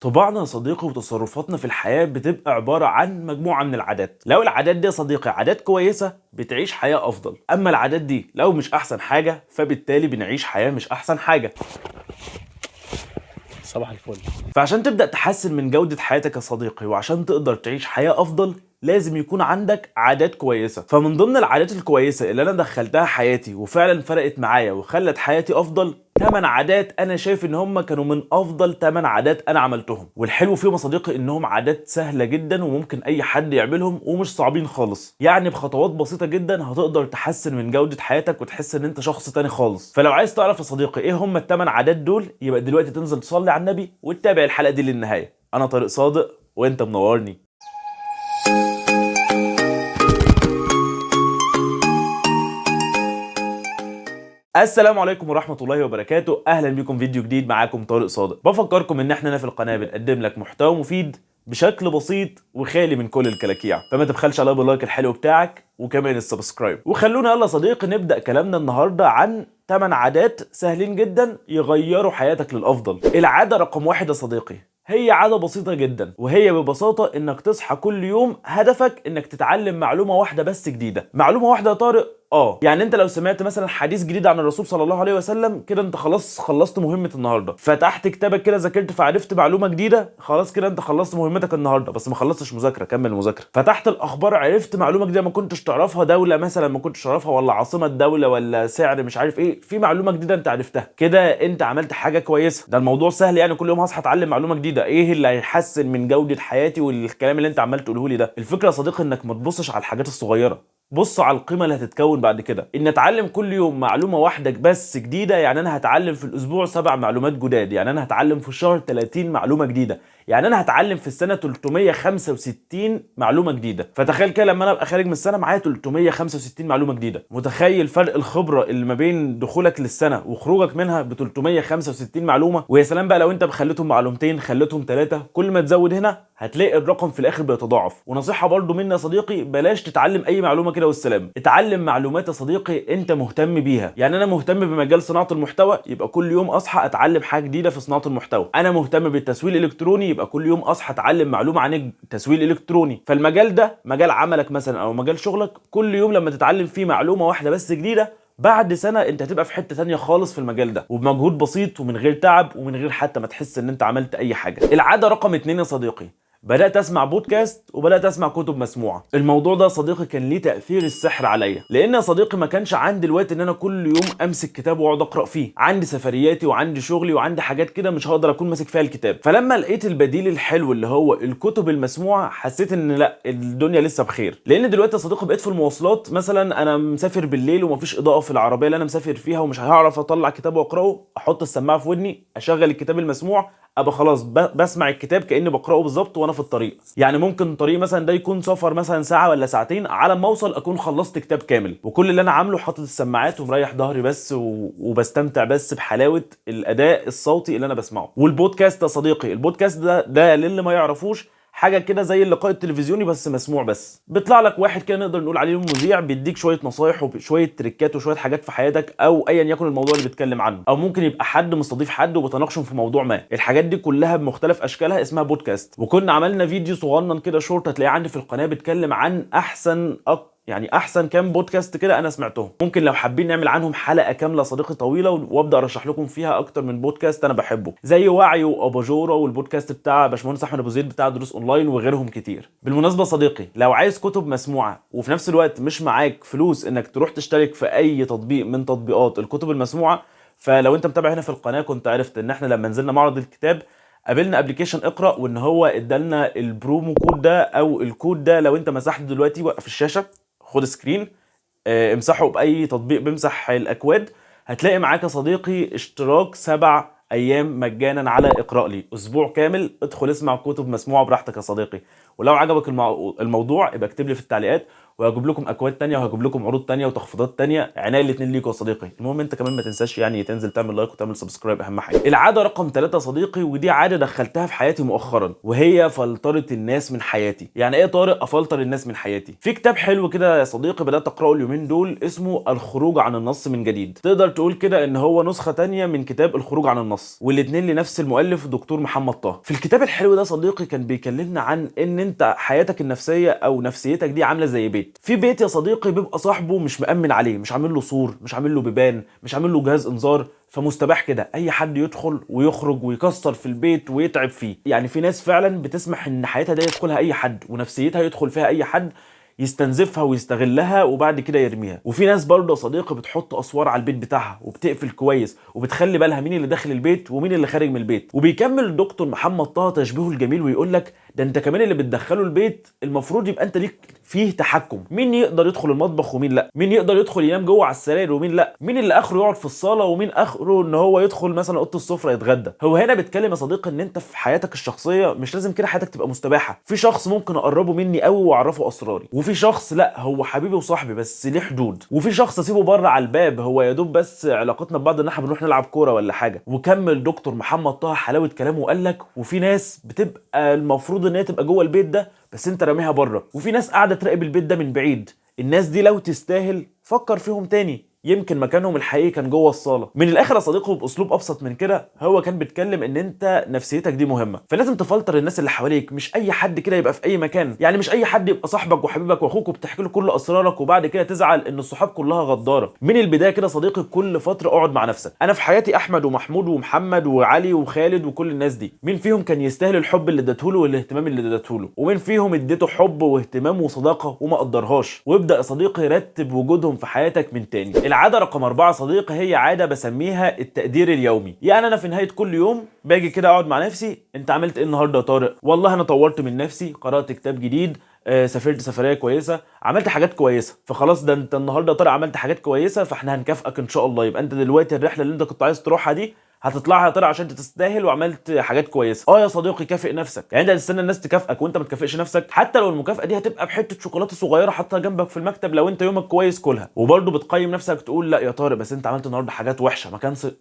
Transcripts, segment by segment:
طباعنا يا صديقي وتصرفاتنا في الحياة بتبقى عبارة عن مجموعة من العادات. لو العادات دي يا صديقي عادات كويسة بتعيش حياة أفضل، أما العادات دي لو مش أحسن حاجة فبالتالي بنعيش حياة مش أحسن حاجة. صباح الفل. فعشان تبدأ تحسن من جودة حياتك يا صديقي وعشان تقدر تعيش حياة أفضل لازم يكون عندك عادات كويسة. فمن ضمن العادات الكويسة اللي أنا دخلتها حياتي وفعلا فرقت معايا وخلت حياتي أفضل 8 عادات أنا شايف إن هم كانوا من أفضل 8 عادات أنا عملتهم. والحلو فيهم يا صديقي إنهم عادات سهلة جدا وممكن أي حد يعملهم ومش صعبين خالص، يعني بخطوات بسيطة جدا هتقدر تحسن من جودة حياتك وتحس إن أنت شخص تاني خالص. فلو عايز تعرف يا صديقي إيه هم ال8 عادات دول يبقى دلوقتي تنزل تصلي على النبي وتتابع الحلقة دي للنهاية. أنا طارق صادق وأنت منورني. السلام عليكم ورحمة الله وبركاته، أهلا بكم فيديو جديد. معاكم طارق صادق. بفكركم إن احنا هنا في القناة بنقدم لك محتوى مفيد بشكل بسيط وخالي من كل الكلاكيع، فما تبخلش عليا باللايك الحلو بتاعك وكمان السبسكرايب. وخلونا يلا صديقي نبدأ كلامنا النهاردة عن 8 عادات سهلين جدا يغيروا حياتك للأفضل. العادة رقم 1 يا صديقي هي عادة بسيطة جدا، وهي ببساطة انك تصحى كل يوم هدفك انك تتعلم معلومة واحدة بس جديدة. معلومة واحدة يا طارق؟ يعني انت لو سمعت مثلا حديث جديد عن الرسول صلى الله عليه وسلم كده انت خلاص خلصت مهمة النهاردة. فتحت كتابك كده ذاكرت فعرفت معلومة جديدة، خلاص كده انت خلصت مهمتك النهاردة، بس ما خلصتش مذاكرة، كمل مذاكرة. فتحت الاخبار عرفت معلومة جديدة ما كنتش تعرفها، دولة مثلا ما كنتش تعرفها، ولا عاصمة دولة، ولا سعر مش عارف ايه، في معلومة جديدة انت عرفتها، كده انت عملت حاجة كويسة. ده الموضوع سهل، يعني كل يوم هصحى اتعلم معلومة جديدة. ايه اللي هيحسن من جودة حياتي والكلام اللي انت عمال تقوله لي ده؟ الفكرة يا صديقي انك ما تبصش على الحاجات الصغيرة، بص على القيمه اللي هتتكون بعد كده. ان اتعلم كل يوم معلومه واحده بس جديده، يعني انا هتعلم في الاسبوع 7 معلومات جداد، يعني انا هتعلم في الشهر 30 معلومه جديده، يعني انا هتعلم في السنه 365 معلومه جديده. فتخيل كده لما انا ابقى خارج من السنه معايا 365 معلومه جديده. متخيل فرق الخبره اللي ما بين دخولك للسنه وخروجك منها ب 365 معلومه؟ ويا سلام بقى لو انت خليتهم معلومتين، خليتهم 3، كل ما تزود هنا هتلاقي الرقم في الاخر بيتضاعف. ونصيحه برضو مني يا صديقي، بلاش تتعلم اي معلومه كده والسلام، اتعلم معلومات يا صديقي انت مهتم بيها. يعني انا مهتم بمجال صناعه المحتوى، يبقى كل يوم اصحى اتعلم حاجه جديده في صناعه المحتوى. انا مهتم بالتسويق الالكتروني، يبقى كل يوم اصحى اتعلم معلومه عن التسويق الالكتروني. فالمجال ده مجال عملك مثلا او مجال شغلك، كل يوم لما تتعلم فيه معلومه واحده بس جديده، بعد سنة انت هتبقى في حتة تانية خالص في المجال ده، وبمجهود بسيط ومن غير تعب ومن غير حتى ما تحس ان انت عملت اي حاجة. العادة رقم 2 يا صديقي، بدأت أسمع بودكاست وبدأت أسمع كتب مسموعة. الموضوع ده يا صديقي كان ليه تأثير السحر عليا، لأن يا صديقي ما كانش عندي الوقت إن أنا كل يوم أمسك كتاب وأقعد أقرأ فيه، عندي سفرياتي وعندي شغلي وعندي حاجات كده مش هقدر أكون ماسك فيها الكتاب. فلما لقيت البديل الحلو اللي هو الكتب المسموعة حسيت إن لا، الدنيا لسه بخير. لأن دلوقتي يا صديقي بقيت في المواصلات مثلا، أنا مسافر بالليل ومفيش إضاءة في العربية اللي أنا مسافر فيها ومش هعرف أطلع كتاب وأقرأه، أحط السماعة في ودني أشغل الكتاب المسموع، ابقى خلاص بسمع الكتاب كاني بقراه بالظبط وانا في الطريق. يعني ممكن طريق مثلا ده يكون سفر مثلا ساعه ولا ساعتين، على ما اوصل اكون خلصت كتاب كامل، وكل اللي انا عامله حاطط السماعات ومريح ظهري بس وبستمتع بس بحلاوه الاداء الصوتي اللي انا بسمعه. والبودكاست يا صديقي، البودكاست ده للي ما يعرفوش حاجه كده زي اللقاء التلفزيوني بس مسموع. بس بيطلع لك واحد كده نقدر نقول عليه مذيع، بيديك شويه نصايح وشويه تريكات وشويه حاجات في حياتك او ايا يكن الموضوع اللي بيتكلم عنه، او ممكن يبقى حد مستضيف حد وبتناقشهم في موضوع ما. الحاجات دي كلها بمختلف اشكالها اسمها بودكاست. وكنا عملنا فيديو صغنن كده شورت هتلاقيه عندي في القناه بيتكلم عن احسن كام بودكاست كده انا سمعتهم. ممكن لو حابين نعمل عنهم حلقه كامله صديقي طويله وابدا ارشح لكم فيها اكتر من بودكاست انا بحبه، زي وعي واباجوره والبودكاست بتاع باشمهندس احمد ابو زيد بتاع دروس اونلاين وغيرهم كتير. بالمناسبه صديقي، لو عايز كتب مسموعه وفي نفس الوقت مش معاك فلوس انك تروح تشترك في اي تطبيق من تطبيقات الكتب المسموعه، فلو انت متابع هنا في القناه كنت عرفت ان احنا لما نزلنا معرض الكتاب قابلنا ابلكيشن اقرا، وان هو ادالنا البرومو كود ده او الكود ده. لو انت مسحته دلوقتي وقف الشاشه، خد سكرين، امسحه باي تطبيق بيمسح الاكواد، هتلاقي معاك يا صديقي اشتراك 7 ايام مجانا على اقرا لي، اسبوع كامل ادخل اسمع كتب مسموعه براحتك يا صديقي. ولو عجبك الموضوع يبقى اكتب لي في التعليقات وهجيب لكم اكواد تانية وهجيب لكم عروض تانية وتخفيضات تانية، عناية الاثنين ليكوا يا صديقي. المهم انت كمان ما تنساش يعني تنزل تعمل لايك وتعمل سبسكرايب، اهم حاجه. العاده رقم 3 يا صديقي، ودي عاده دخلتها في حياتي مؤخرا، وهي فلتره الناس من حياتي. يعني ايه طارق افلتر الناس من حياتي؟ في كتاب حلو كده يا صديقي بدات اقراه اليومين دول، اسمه الخروج عن النص من جديد. تقدر تقول كده ان هو نسخه تانية من كتاب الخروج عن النص، والاثنين لنفس المؤلف دكتور محمد طه. في الكتاب الحلو ده صديقي كان بيكلمنا عن ان انت حياتك النفسيه او نفسيتك دي عامله زي بيت. في بيت يا صديقي بيبقى صاحبه مش مأمن عليه، مش عامل له سور، مش عامل له بيبان، مش عامل له جهاز انذار، فمستباح كده اي حد يدخل ويخرج ويكسر في البيت ويتعب فيه. يعني في ناس فعلا بتسمح ان حياتها دي يدخلها اي حد، ونفسيتها يدخل فيها اي حد يستنزفها ويستغلها وبعد كده يرميها. وفي ناس برضه يا صديقي بتحط اسوار على البيت بتاعها وبتقفل كويس وبتخلي بالها مين اللي داخل البيت ومين اللي خارج من البيت. وبيكمل الدكتور محمد طه تشبيهه الجميل ويقول لك ده انت كمان اللي بتدخله البيت المفروض يبقى انت ليك فيه تحكم. مين يقدر يدخل المطبخ ومين لا، مين يقدر يدخل ينام جوه على السراير ومين لا، مين اللي اخره يقعد في الصاله ومين اخره ان هو يدخل مثلا اوضه السفره يتغدى. هو هنا بيتكلم يا صديقي ان انت في حياتك الشخصيه مش لازم كده حياتك تبقى مستباحه. في شخص ممكن اقربه مني قوي واعرفه اسراري، وفي شخص لا هو حبيبي وصاحبي بس ليه حدود، وفي شخص اسيبه بره على الباب هو يا دوب بس علاقتنا ببعض ان احنا بنروح نلعب كوره ولا حاجه. وكمل دكتور محمد طه حلاوه كلامه وقال لك وفي ناس بتبقى المفروض ان هي تبقى جوه البيت ده بس انت راميها بره، وفي ناس قاعده تراقب البيت ده من بعيد. الناس دي لو تستاهل فكر فيهم تاني، يمكن مكانهم الحقيقي كان جوه الصاله. من الاخر يا صديقي باسلوب ابسط من كده هو كان بيتكلم ان انت نفسيتك دي مهمه، فلازم تفلتر الناس اللي حواليك. مش اي حد كده يبقى في اي مكان، يعني مش اي حد يبقى صاحبك وحبيبك واخوك وبتحكي له كل اسرارك وبعد كده تزعل ان الصحاب كلها غداره. من البدايه كده صديقي كل فتره اقعد مع نفسك. انا في حياتي احمد ومحمود ومحمد وعلي وخالد وكل الناس دي، مين فيهم كان يستاهل الحب اللي اديته له والاهتمام اللي اديته له، ومين فيهم اديته حب واهتمام وصداقه وما قدرهاش. وابدا يا صديقي رتب وجودهم في حياتك من تاني. العاده رقم 4 صديقي هي عاده بسميها التقدير اليومي. يعني انا في نهايه كل يوم باجي كده اقعد مع نفسي، انت عملت ايه النهارده يا طارق؟ والله انا طورت من نفسي، قرات كتاب جديد، سافرت سفريه كويسه، عملت حاجات كويسه. فخلاص ده انت النهارده يا طارق عملت حاجات كويسه، فاحنا هنكافئك ان شاء الله. يبقى انت دلوقتي الرحله اللي انت كنت عايز تروحها دي هتطلعها يا طارق عشان انت تستاهل وعملت حاجات كويسه. يا صديقي كافئ نفسك. يعني انت هتستنى الناس تكافئك وانت ما تكافئش نفسك؟ حتى لو المكافاه دي هتبقى بحته شوكولاته صغيره حاطها جنبك في المكتب، لو انت يومك كويس كلها. وبرده بتقيم نفسك تقول لا يا طارق بس انت عملت النهارده حاجات وحشه،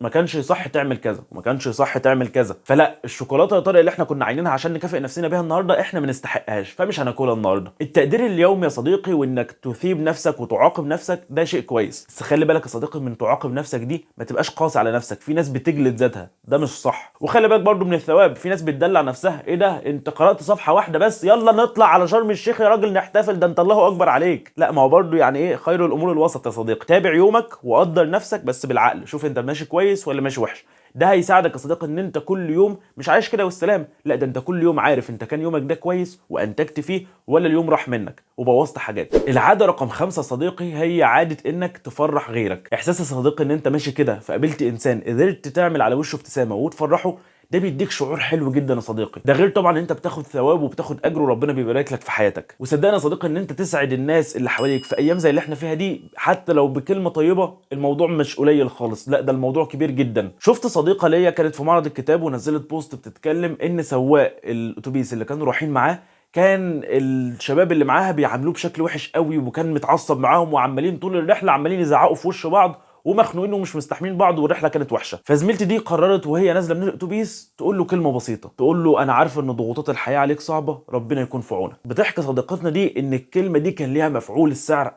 ما كانش يصح تعمل كذا وما كانش يصح تعمل كذا. فلا، الشوكولاته يا طارق اللي احنا كنا عاينينها عشان نكافئ نفسنا بيها النهارده احنا ما نستحقهاش، فمش هناكلها النهارده. التقدير اليومي يا صديقي وانك تثيب نفسك وتعاقب نفسك ده شيء كويس، بس خلي بالك يا صديقي من تعاقب نفسك دي ما تبقاش قاسي على نفسك. في ناس بتجلد ذاتها، ده مش صح. وخلي بالك برضو من الثواب، في ناس بتدلع نفسها، ايه ده انت قرأت صفحة واحدة بس يلا نطلع على شرم الشيخ يا راجل نحتفل، ده انت الله اكبر عليك. لا، ما هو برضو يعني ايه، خير الامور الوسط يا صديقي. تابع يومك وقدر نفسك بس بالعقل، شوف انت ماشي كويس ولا ماشي وحش. ده هيساعدك يا صديقي ان انت كل يوم مش عايش كده والسلام، لا ده انت كل يوم عارف انت كان يومك ده كويس وانتجت فيه ولا اليوم راح منك وبوظت حاجات. العاده رقم 5 صديقي هي عاده انك تفرح غيرك. احساس يا صديقي ان انت ماشي كده فقابلت انسان قدرت تعمل على وشه ابتسامه وتفرحه، ده بيديك شعور حلو جدا يا صديقي. ده غير طبعا ان انت بتاخد ثواب وبتاخد اجر وربنا بيبارك لك في حياتك. وصدقني يا صديقي ان انت تسعد الناس اللي حواليك في ايام زي اللي احنا فيها دي حتى لو بكلمه طيبه، الموضوع مش قليل خالص، لا ده الموضوع كبير جدا. شفت صديقه ليا كانت في معرض الكتاب ونزلت بوست بتتكلم ان سواق الاتوبيس اللي كانوا رايحين معاه كان الشباب اللي معاها بيعاملوه بشكل وحش قوي، وكان متعصب معاهم وعمالين طول الرحله عمالين يزعقوا في وش بعض ومخنوقين ومش مستحملين بعض والرحله كانت وحشه. فزميلتي دي قررت وهي نازله من الاتوبيس تقول له كلمه بسيطه، تقول له انا عارفه ان ضغوطات الحياه عليك صعبه، ربنا يكون في عونك. بتحكي صديقتنا دي ان الكلمه دي كان ليها مفعول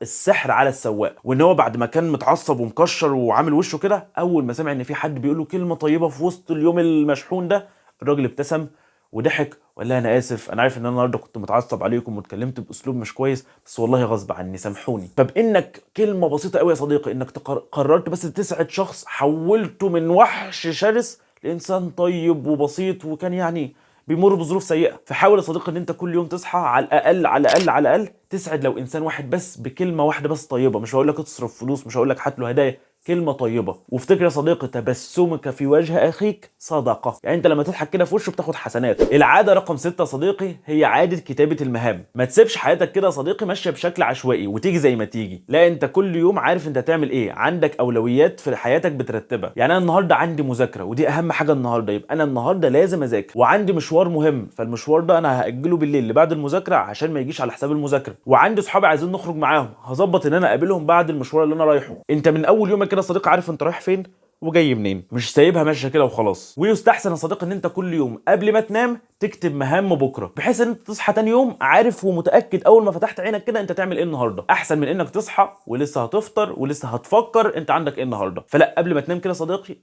السحر على السواق، وان هو بعد ما كان متعصب ومكشر وعامل وشه كده، اول ما سمع ان في حد بيقول له كلمه طيبه في وسط اليوم المشحون ده، الراجل ابتسم وضحك وقال لها انا اسف، انا عارف ان انا النهارده كنت متعصب عليكم واتكلمت باسلوب مش كويس، بس والله غصب عني سامحوني. فبانك كلمه بسيطه قوي يا صديقي انك قررت بس تسعد شخص، حولته من وحش شرس لانسان طيب وبسيط وكان يعني بيمر بظروف سيئه. فحاول يا صديقي ان انت كل يوم تصحى على الاقل على الاقل على الاقل تسعد لو انسان واحد بس بكلمه واحده بس طيبه. مش هقول لك تصرف فلوس، مش هقول لك هات له هدايا، كلمه طيبه. وافتكر يا صديقي، تبسمك في وجه اخيك صدقه، يعني انت لما تضحك كده في وشه بتاخد حسنات. العاده رقم 6 يا صديقي هي عاده كتابه المهام. ما تسيبش حياتك كده يا صديقي ماشيه بشكل عشوائي وتيجي زي ما تيجي، لا انت كل يوم عارف انت هتعمل ايه، عندك اولويات في حياتك بترتبها. يعني انا النهارده عندي مذاكره ودي اهم حاجه النهارده، يبقى انا النهارده لازم اذاكر. وعندي مشوار مهم، فالمشوار ده انا هاجله بالليل اللي بعد المذاكره عشان ما يجيش على حساب المذاكره. وعندي صحابي عايزين نخرج معاهم، هظبط ان انا اقابلهم بعد المشوار اللي انا رايحه. انت من اول يومك كده يا صديقي عارف انت رايح فين وجاي منين، مش سايبها ماشيه كده وخلاص. ويستحسن يا صديقي ان انت كل يوم قبل ما تنام تكتب مهام بكره، بحيث ان انت تصحى تاني يوم عارف ومتاكد اول ما فتحت عينك كده انت تعمل ايه النهارده، احسن من انك تصحى ولسه هتفطر ولسه هتفكر انت عندك ايه النهارده. فلا، قبل ما تنام كده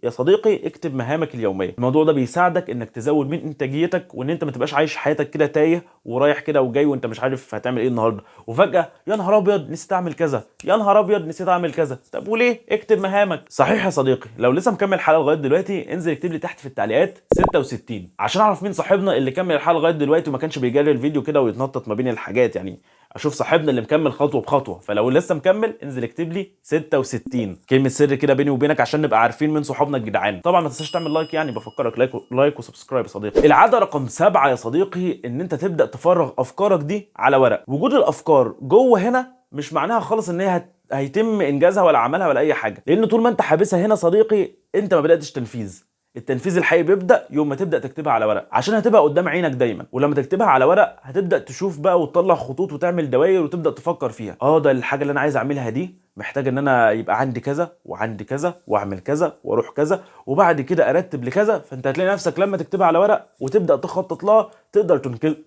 يا صديقي اكتب مهامك اليوميه. الموضوع ده بيساعدك انك تزود من انتاجيتك، وان انت ما تبقاش عايش حياتك كده تايه ورايح كده وجاي وانت مش عارف هتعمل ايه النهارده، وفجاه يا نهار ابيض نسيت اعمل كذا، يا نهار ابيض نسيت اعمل كذا. طب وليه؟ اكتب مهامك. صحيح يا صديقي، لو لسه مكمل الحلقه لغايه دلوقتي انزل اكتب لي تحت في التعليقات 66 عشان اعرف مين صاحبنا اللي كمل الحلقه لغايه دلوقتي وما كانش بيجري الفيديو كده ويتنطط ما بين الحاجات، يعني اشوف صاحبنا اللي مكمل خطوه بخطوه. فلو لسه مكمل انزل اكتب لي 66 كلمه سر كده بيني وبينك عشان نبقى عارفين مين صحابنا الجدعان. طبعا ما تنساش تعمل لايك، يعني بفكرك لايك وسبسكرايب يا صديقي. العاده رقم 7 يا صديقي ان انت تبدا تفرغ افكارك دي على ورق. وجود الافكار جوه هنا مش معناها خالص ان هي هيتم انجازها ولا عملها ولا اي حاجه، لان طول ما انت حابسها هنا صديقي انت ما بداتش تنفيذ. التنفيذ الحقيقي بيبدا يوم ما تبدا تكتبها على ورق، عشان هتبقى قدام عينك دايما. ولما تكتبها على ورق هتبدا تشوف بقى وتطلع خطوط وتعمل دواير وتبدا تفكر فيها. ده الحاجه اللي انا عايز اعملها دي محتاج ان انا يبقى عندي كذا وعندي كذا واعمل كذا واروح كذا وبعد كده ارتب لكذا. فانت هتلاقي نفسك لما تكتبها على ورق وتبدا تخطط لها تقدر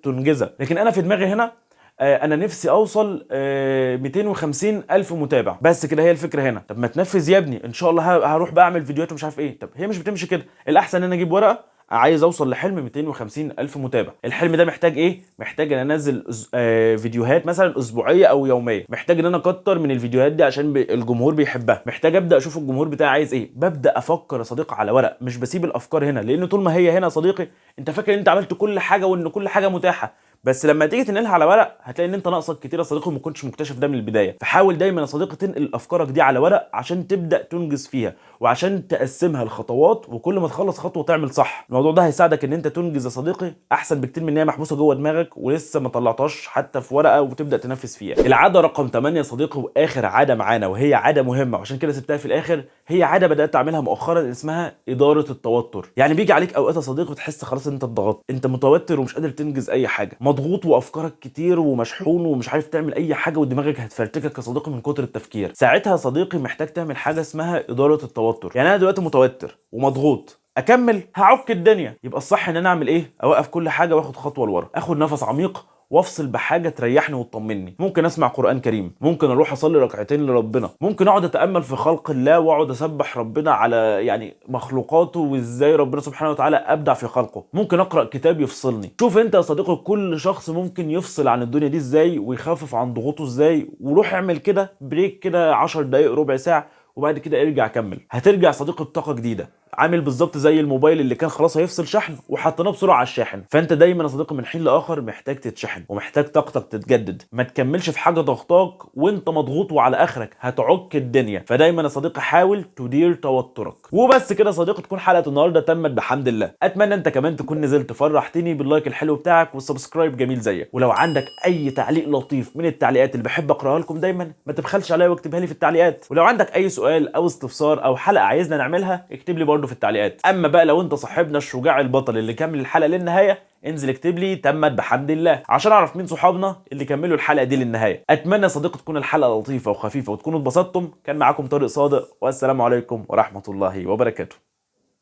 تنجزها. لكن انا في دماغي هنا انا نفسي اوصل 250 الف متابع بس كده، هي الفكره هنا. طب ما تنفذ يا ابني، ان شاء الله هروح بقى اعمل فيديوهات ومش عارف ايه. طب هي مش بتمشي كده. الاحسن ان انا اجيب ورقه عايز اوصل لحلم 250 الف متابع. الحلم ده محتاج ايه؟ محتاج ان انزل فيديوهات مثلا اسبوعيه او يوميه. محتاج ان انا اكتر من الفيديوهات دي عشان الجمهور بيحبها. محتاج ابدا اشوف الجمهور بتاعي عايز ايه. ببدا افكر يا صديقي على ورق، مش بسيب الافكار هنا، لان طول ما هي هنا يا صديقي انت فاكر ان انت عملت كل حاجه وان كل حاجه متاحه، بس لما تيجي تنقلها على ورق هتلاقي ان انت ناقصك كتير يا صديقي وما كنتش مكتشف ده من البدايه. فحاول دايما يا صديقي تنقل افكارك دي على ورق عشان تبدا تنجز فيها وعشان تقسمها لخطوات، وكل ما تخلص خطوه تعمل صح. الموضوع ده هيساعدك ان انت تنجز يا صديقي احسن بكتير من ان هي محبوسه جوه دماغك ولسه ما طلعتهاش حتى في ورقه وتبدا تنفذ فيها. العاده رقم 8 يا صديقي واخر عاده معانا، وهي عاده مهمه وعشان كده سبتها في الاخر، هي عاده بدات اعملها مؤخرا اسمها اداره التوتر. يعني بيجي عليك اوقات يا صديقي وتحس خلاص انت اتضغطت، انت متوتر ومش قادر تنجز اي حاجه، مضغوط وافكارك كتير ومشحون ومش عارف تعمل اي حاجه ودماغك هتفرتكك يا صديقي من كتر التفكير. ساعتها يا صديقي محتاج تعمل حاجه اسمها اداره التوتر. يعني انا دلوقتي متوتر ومضغوط، اكمل هعك الدنيا. يبقى الصح ان انا اعمل ايه؟ اوقف كل حاجه واخد خطوه لورا، اخد نفس عميق وافصل بحاجه تريحني وتطمني. ممكن اسمع قران كريم، ممكن اروح اصلي ركعتين لربنا، ممكن اقعد اتامل في خلق الله واقعد اسبح ربنا على يعني مخلوقاته وازاي ربنا سبحانه وتعالى ابدع في خلقه، ممكن اقرا كتاب يفصلني. شوف انت يا صديقي كل شخص ممكن يفصل عن الدنيا دي ازاي ويخفف عن ضغوطه ازاي، وروح اعمل كده بريك كده 10 دقائق ربع ساعه وبعد كده ارجع كمل. هترجع صديقي بطاقه جديده، عامل بالظبط زي الموبايل اللي كان خلاص هيفصل شحن وحطيناه بسرعه على الشاحن. فانت دايما يا صديقي من حين لاخر محتاج تتشحن ومحتاج طاقتك تتجدد. ما تكملش في حاجه ضغطاك وانت مضغوط وعلى اخرك، هتعك الدنيا. فدايما يا صديقي حاول تدير توترك. وبس كده يا صديقي تكون حلقه النهارده تمت بحمد الله. اتمنى انت كمان تكون نزلت فرحتني باللايك الحلو بتاعك والسبسكرايب جميل زيك. ولو عندك اي تعليق لطيف من التعليقات اللي بحب اقراها لكم دايما ما تبخلش عليا واكتبها لي في التعليقات. ولو عندك اي سؤال او استفسار او حلقه عايزنا نعملها اكتب لي برده في التعليقات. اما بقى لو انت صاحبنا الشجاع البطل اللي كمل الحلقه للنهايه انزل اكتب لي تمت بحمد الله عشان اعرف مين صحابنا اللي كملوا الحلقه دي للنهايه. اتمنى يا صديقي تكون الحلقه لطيفه وخفيفه وتكونوا اتبسطتم. كان معاكم طارق صادق والسلام عليكم ورحمه الله وبركاته.